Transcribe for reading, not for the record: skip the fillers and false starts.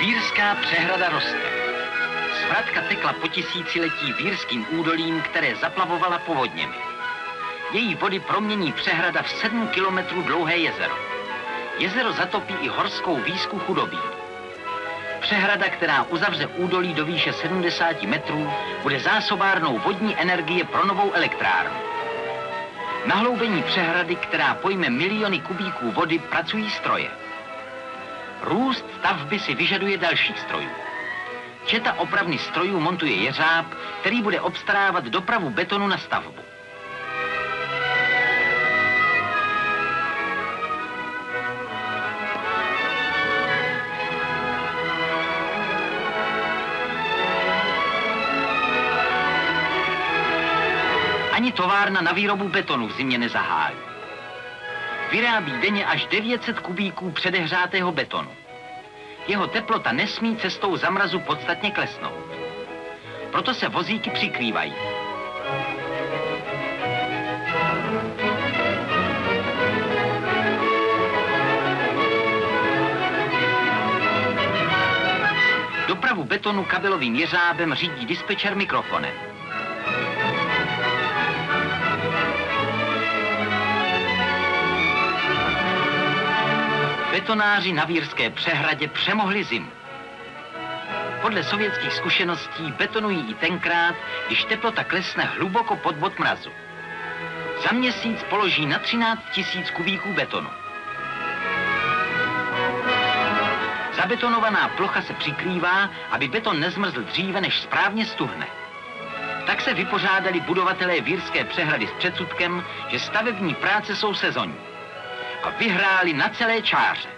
Vírská přehrada roste. Svratka tekla po tisíciletí Vírským údolím, které zaplavovala povodněmi. Její vody promění přehrada v 7 kilometrů dlouhé jezero. Jezero zatopí i horskou výsku Chudobí. Přehrada, která uzavře údolí do výše 70 metrů, bude zásobárnou vodní energie pro novou elektrárnu. Na hloubení přehrady, která pojme miliony kubíků vody, pracují stroje. Růst stavby si vyžaduje dalších strojů. Četa opravny strojů montuje jeřáb, který bude obstarávat dopravu betonu na stavbu. Ani továrna na výrobu betonu v zimě nezahálí. Vyrábí denně až 900 kubíků předehřátého betonu. Jeho teplota nesmí cestou zamrazu podstatně klesnout. Proto se vozíky přikrývají. Dopravu betonu kabelovým jeřábem řídí dispečer mikrofonem. Betonáři na Vírské přehradě přemohli zimu. Podle sovětských zkušeností betonují i tenkrát, když teplota klesne hluboko pod bod mrazu. Za měsíc položí na 13 000 kubíků betonu. Zabetonovaná plocha se přikrývá, aby beton nezmrzl dříve, než správně stuhne. Tak se vypořádali budovatelé Vírské přehrady s předsudkem, že stavební práce jsou sezonní. A vyhráli na celé čáře.